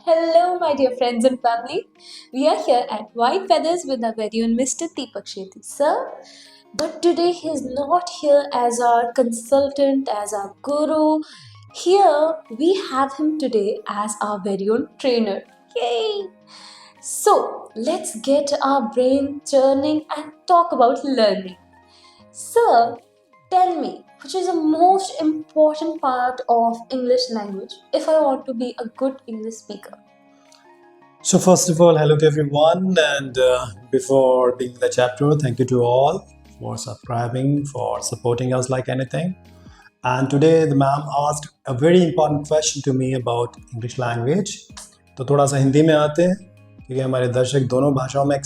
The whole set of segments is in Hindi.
Hello, my dear friends and family. We are here at White Feathers with our very own Mr. Deepak Shetty, sir. But today he is not here as our consultant, as our guru. Here we have him today as our very own trainer. Yay! So let's get our brain churning and talk about learning. Sir, tell me, which is the most important part of English language if I want to be a good English speaker? So first of all, hello to everyone, and before beginning the chapter, thank you to all for subscribing, for supporting us like anything. And today the ma'am asked a very important question to me about English language. तो थोड़ा सा हिंदी में आते हैं क्योंकि हमारे दर्शक दोनों भाषाओं में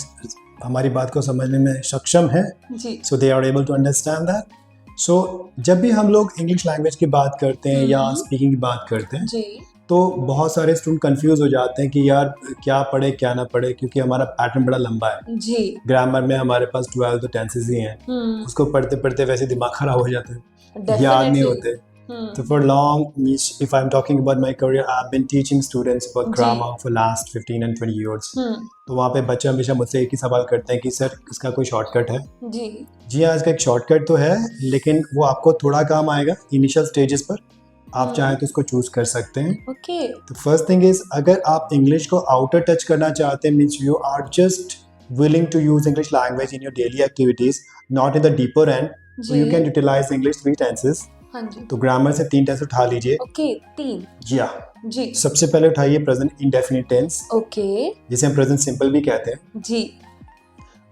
हमारी बात को समझने में सक्षम हैं. जी. So they are able to understand that. So जब भी हम लोग इंग्लिश लैंग्वेज की बात करते हैं या स्पीकिंग की बात करते हैं जी. तो बहुत सारे स्टूडेंट कंफ्यूज हो जाते हैं कि यार क्या पढ़े क्या ना पढ़े, क्योंकि हमारा पैटर्न बड़ा लंबा है. जी. ग्रामर में हमारे पास 12 तो टेंसेस ही हैं. उसको पढ़ते पढ़ते वैसे दिमाग खराब हो जाता है, याद नहीं होते. So for long, if I'm talking about my career, I've been teaching students about grammar for last 15 and 20 years. तो वहाँ पे बच्चे हमेशा मुझसे एक ही सवाल करते हैं कि सर इसका कोई शॉर्टकट है. जी हाँ, इसका एक शॉर्टकट तो है, लेकिन वो आपको थोड़ा काम आएगा इनिशियल स्टेजेस पर. आप चाहें तो इसको चूज कर सकते हैं. ओके. तो फर्स्ट थिंग इज, अगर आप इंग्लिश को आउटर टच करना चाहते हैं, means you are just willing to use English language in your daily activities, not in the deeper end, so you can utilize English 3 tenses. हाँ जी. तो ग्रामर से 3 टेंस उठा लीजिए. ओके. 3. जी हाँ. जी. सबसे पहले उठाइए प्रेजेंट इंडेफिनिट टेंस, ओके. जिसे हम प्रेजेंट सिंपल भी कहते हैं. जी.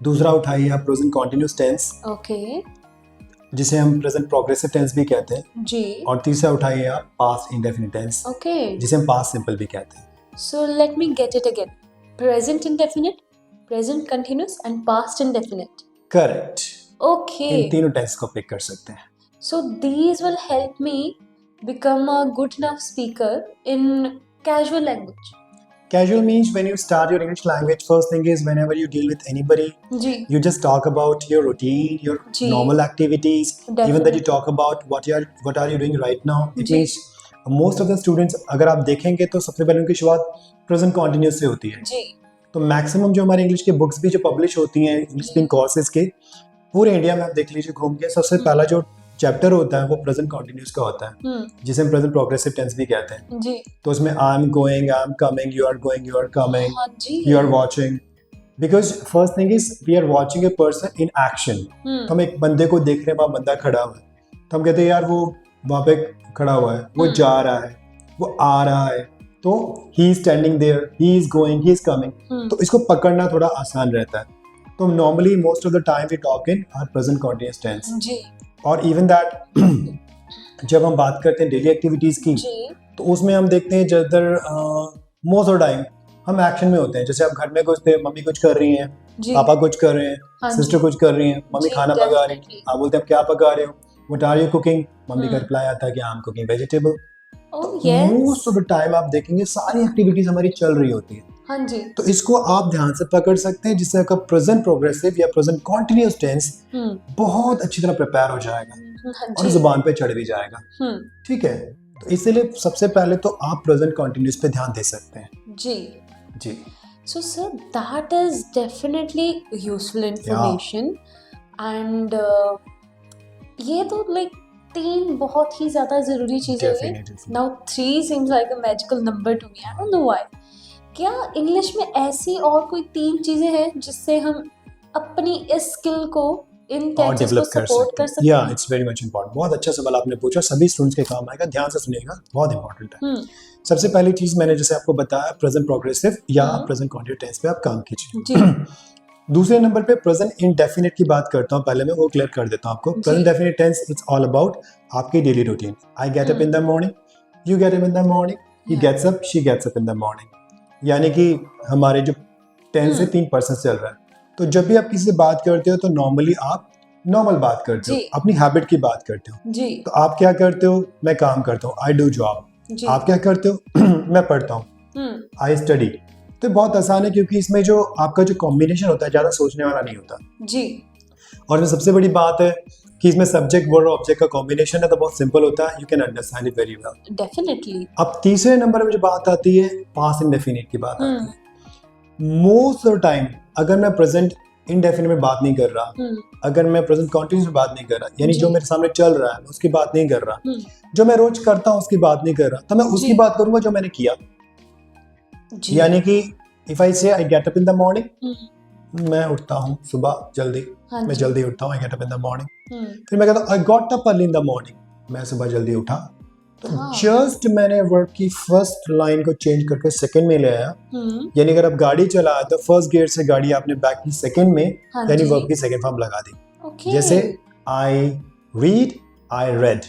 दूसरा उठाइए आप प्रेजेंट कॉन्टिन्यूस टेंस, ओके. जिसे हम प्रेजेंट प्रोग्रेसिव टेंस भी कहते हैं. जी. और तीसरा उठाइए आप पास्ट इंडेफिनिट टेंस, ओके. जिसे हम पास्ट सिंपल भी कहते हैं. So let me get it again. Present indefinite, present continuous and past indefinite. Correct. Okay. इन तीनों टेंस को पिक कर सकते हैं. So these will help me become a good enough speaker in casual language. Casual means when you start your English language, first thing is whenever you deal with anybody, ji. you just talk about your routine, your ji. normal activities, Definitely. even that you talk about what are you doing right now. It ji. means most of the students, अगर आप देखेंगे तो सबसे पहले उनकी शुरुआत प्रेजेंट कॉन्टिन्यूस से होती है. जी. तो मैक्सिमम जो हमारे इंग्लिश के बुक्स भी जो पब्लिश होती हैं इंग्लिश स्पीकिंग कोर्सेज के, पूरे इंडिया में आप देख लीजिए घूम के, सबसे पहला जो चैप्टर होता है वो प्रेजेंट कॉन्टिन्यूस का होता है, जिसे हम प्रेजेंट प्रोग्रेसिव टेंस भी कहते हैं. जी. तो उसमें I am going, I am coming, you are going, you are coming, हाँ जी. You are watching. Because first thing is we are watching a person in action. तो हम एक बंदे को देख रहे हैं, वहाँ बंदा खड़ा हुआ है, तो हम कहते हैं यार वो वहाँ पे खड़ा हुआ है, वो जा रहा है, वो आ रहा है, तो he is standing there, he is going, he is coming. तो इसको पकड़ना थोड़ा आसान रहता है. तो normally most of the time we talk in our present continuous tense. जी. और इवन दैट जब हम बात करते हैं डेली एक्टिविटीज की, जी. तो उसमें हम देखते हैं ज्यादातर मोस्ट ऑफ टाइम हम एक्शन में होते हैं. जैसे आप घर में कुछ थे, मम्मी कुछ कर रही हैं, जी. पापा कुछ कर रहे हैं, हाँ सिस्टर जी. कुछ कर रही हैं, मम्मी जी, खाना पका रही definitely. हैं, आप बोलते हैं आप क्या पका रहे हो, what are you cooking, mummy का रिप्लाई आता है कि I am cooking vegetable. Oh yes. Most of the time आप देखेंगे सारी एक्टिविटीज हमारी चल रही होती है. हाँ जी. तो इसको आप ध्यान से पकड़ सकते हैं, जिससे आपका प्रेजेंट प्रोग्रेसिव या प्रेजेंट कॉन्टिन्यूअस टेंस बहुत अच्छी तरह प्रिपेयर हो जाएगा हाँ और जी. जुबान पे चढ़ भी जाएगा. ठीक है. तो इसीलिए सबसे पहले तो आप प्रेजेंट कॉन्टिन्यूअस पे ध्यान दे सकते हैं. जी. जी. So sir, that is definitely useful information. And ये तो like 3 बहुत ही ज्यादा जरूरी चीजें हैं. Definitely. Now 3 seems like a magical number to me. I don't know why. क्या इंग्लिश में ऐसी और कोई 3 चीजें हैं जिससे हम अपनी इस स्किल को इन और टेंसेस को डेवलप कर सपोर्ट कर सकते सकते हैं. हैं? या इट्स वेरी मच इंपॉर्टेंट. बहुत अच्छा सवाल आपने पूछा, सभी स्टूडेंट्स के काम आएगा, ध्यान से सुनिएगा, बहुत इंपॉर्टेंट है. सबसे पहली चीज मैंने जैसे आपको बताया प्रेजेंट प्रोग्रेसिव या प्रेजेंट कॉन्टिन्यूअस टेंस पे आप काम कीजिए. जी. दूसरे नंबर पे प्रेजेंट इंडेफिनिट की बात करता हूँ. पहले मैं वो क्लियर कर देता हूँ आपको. Present definite tense it's all about आपकी daily routine. I get up in the morning, you get up in the morning, he gets up, she gets up in the morning. यानी कि हमारे जो टेंस है 3 पर्सन चल रहा है. तो जब भी आप किसी से बात करते हो तो नॉर्मली आप नॉर्मल बात करते हो, जी. अपनी हैबिट की बात करते हो. जी. तो आप क्या करते हो, मैं काम करता हूँ, आई डू जॉब. जी. आप क्या करते हो, मैं पढ़ता हूँ, आई स्टडी. तो बहुत आसान है, क्योंकि इसमें जो आपका जो कॉम्बिनेशन होता है ज़्यादा सोचने वाला नहीं होता. जी. और इसमें सबसे बड़ी बात है कि इसमें सब्जेक्ट वर्ब और ऑब्जेक्ट का कॉम्बिनेशन है, तो बहुत सिंपल होता है, you can understand it very well. Definitely. अब तीसरे नंबर में जो बात आती है पास्ट इंडेफिनिट की बात आती है। मोस्ट ऑफ टाइम अगर मैं प्रेजेंट इंडेफिनिट में बात नहीं कर रहा, अगर मैं प्रेजेंट कंटिन्यूस में बात नहीं कर रहा, यानी जो मेरे सामने चल रहा है उसकी बात नहीं कर रहा, जो मैं रोज करता हूँ उसकी बात नहीं कर रहा, तो मैं उसकी बात करूंगा जो मैंने किया। यानी कि इफ आई से आई get up in the morning, मैं उठता हूँ सुबह जल्दी, मैं जल्दी उठता हूँ, आई get up in the morning. फिर मैं कहता हूँ आई got up early in the morning, मैं सुबह जल्दी उठा। तो जस्ट मैंने वर्ब की फर्स्ट लाइन को चेंज करके सेकंड में ले आया। यानी अगर आप गाड़ी चला तो फर्स्ट गियर से गाड़ी आपने बैक की सेकंड में, यानी वर्ब की सेकंड फॉर्म लगा दी। जैसे आई रीड, आई रेड,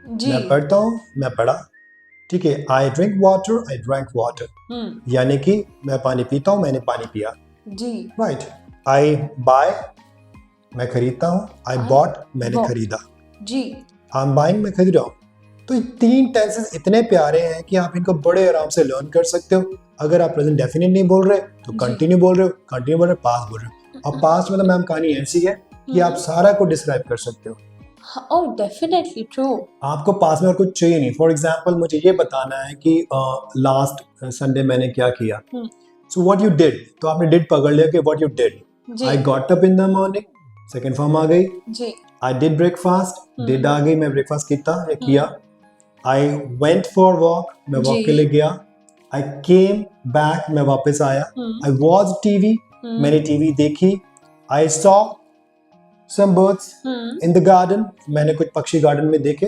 मैं पढ़ता हूँ, मैं पढ़ा। ठीक है, I drink water, I drank water, यानी कि मैं पानी पीता हूँ, मैंने पानी पिया। राइट। आई बाय, मैं खरीदता हूँ, आई बॉट, मैंने खरीदा। आई एम बाइंग, मैं खरीद रहा हूँ। तो ये तीन टेंसेस इतने प्यारे हैं कि आप इनको बड़े आराम से लर्न कर सकते हो। अगर आप प्रेजेंट डेफिनेट नहीं बोल रहे तो कंटिन्यू बोल रहे हो, कंटिन्यू बोल रहे हो, पास्ट बोल रहे हो। और पास्ट मतलब मैम कहानी ऐसी है कि आप सारा को डिस्क्राइब कर सकते हो। Oh, definitely true. आपको पास में और कुछ चाहिए नहीं। फॉर एग्जाम्पल मुझे ये बताना है कि लास्ट संडे मैंने क्या किया। सो व्हाट यू डिड, तो आपने डिड पकड़ लिया कि what you did. I got up in the morning, second form आ गई। आई डिड ब्रेकफास्ट, डिड आ गई, मैं ब्रेकफास्ट किया। आई वेंट फॉर वॉक, मैं वॉक के लिए गया। आई केम बैक, मैं वापस आया। आई वॉच टीवी, मैंने टीवी देखी। I saw some birds in the garden, मैंने कुछ पक्षी गार्डन में देखे।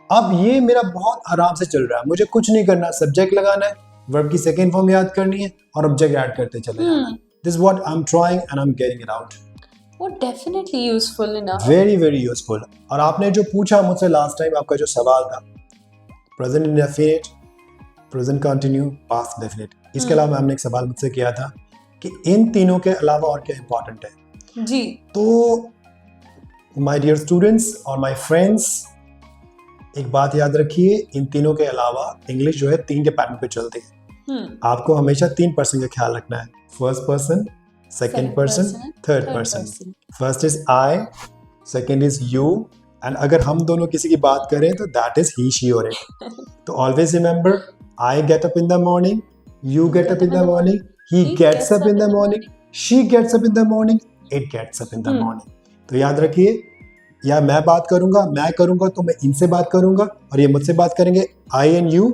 अब ये मेरा बहुत आराम से चल रहा है, मुझे कुछ नहीं करना, सब्जेक्ट लगाना है, वर्ब की सेकंड फॉर्म याद करनी है और ऑब्जेक्ट ऐड करते चले जाना। This what I am trying and I am getting it out. वो definitely useful enough। Very very useful. और आपने जो पूछा मुझसे लास्ट टाइम, आपका जो सवाल था present indefinite, present continue, past definite, इसके अलावा हमने एक सवाल मुझसे किया था कि इन तीनों के अलावा और क्या इंपॉर्टेंट है। जी। तो माय डियर स्टूडेंट्स और माय फ्रेंड्स, एक बात याद रखिए, इन तीनों के अलावा इंग्लिश जो है 3 के पैटर्न पे चलती है। आपको हमेशा 3 पर्सन का ख्याल रखना है, first person, second person, third person. First is I, second is you, and अगर हम दोनों किसी की बात करें तो दैट इज ही, शी और इट। तो always remember, I get up in the morning, you get up in the morning, he gets up in the morning, she gets up in the morning, it gets up in the morning. तो याद रखिए, या मैं बात करूंगा, मैं करूंगा तो मैं इनसे बात करूंगा और ये मुझसे बात करेंगे, आई एंड यू।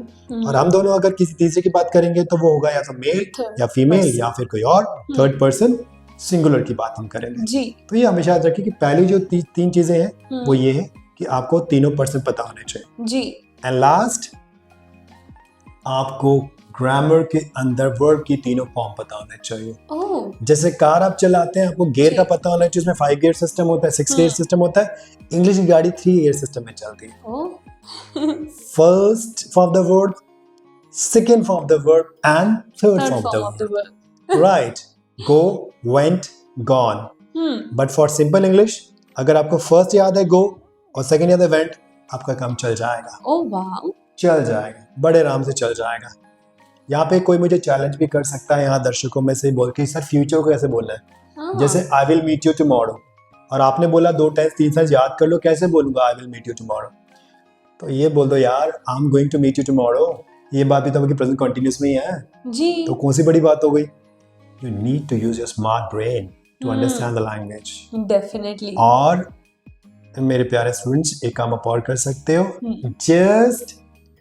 और हम दोनों अगर किसी तीसरे की बात करेंगे तो वो होगा या तो मेल या फीमेल या फिर कोई और थर्ड पर्सन सिंगुलर की बात हम करेंगे जी। तो ये हमेशा याद रखिए कि पहली जो तीन चीजें हैं वो ये है कि आपको तीनों पर्सन पता होने चाहिए जी। एंड लास्ट, आपको ग्रामर के अंदर वर्ब की तीनों फॉर्म पता होने चाहिए। जैसे कार आप चलाते हैं, आपको गियर का पता होना चाहिए, उसमें 5 गियर सिस्टम होता है, 6 गियर सिस्टम होता है। इंग्लिश की गाड़ी 3 गियर सिस्टम में चलती है। First form the verb, second form the verb and third form the verb. Right, go, went, gone. But for simple English, अगर आपको फर्स्ट याद है गो और सेकंड याद है वेंट, आपका काम चल जाएगा। ओह वाओ, चल जाएगा, बड़े आराम से चल जाएगा। यहाँ पे कोई मुझे चैलेंज भी कर सकता है, यहाँ दर्शकों में से बोल के सर फ्यूचर को कैसे बोलना है। जैसे I will meet you tomorrow, और आपने बोला 2 टाइम्स 3 टाइम्स याद कर लो, कैसे बोलूंगा I will meet you tomorrow. तो ये बोल दो यार, I am going to meet you tomorrow. ये बात भी तो आपकी प्रेजेंट कंटिन्यूअस में ही है जी। तो कौन सी बड़ी बात हो गई। You need to use your smart brain to understand the language. Definitely. और मेरे प्यारे स्टूडेंट्स, एक काम आप और कर सकते हो, जस्ट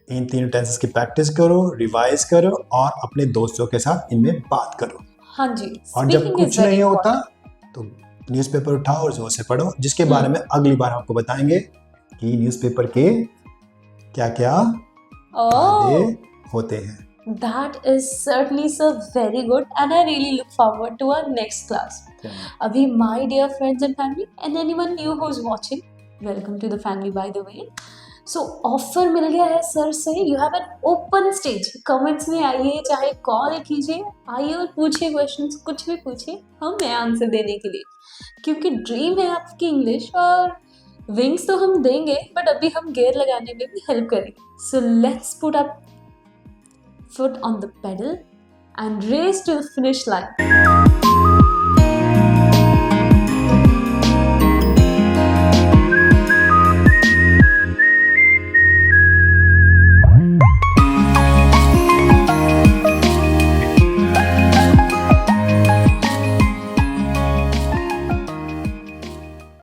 इन तीनों टेंसेस की प्रैक्टिस करो, रिवाइज करो और अपने दोस्तों के साथ इनमें बात करो। हाँ जी। और जब कुछ नहीं होता तो न्यूज़पेपर उठाओ और जोर से पढ़ो, जिसके बारे में अगली बार आपको बताएंगे कि न्यूज़पेपर के क्या-क्या फायदे होते हैं। That is certainly so very good, and I really look forward to our next class. Abhi, my dear friends and family, and anyone new who's watching, welcome to the family by the way. So offer मिल गया है सर से, you have an open stage. Comments में आइए, चाहे कॉल कीजिए, आइए और पूछिए क्वेश्चंस, कुछ भी पूछिए, हम हैं आंसर देने के लिए, क्योंकि ड्रीम है आपकी इंग्लिश, और विंग्स तो हम देंगे बट अभी हम गियर लगाने में भी हेल्प करेंगे। So let's put up foot on the pedal and race to the finish line.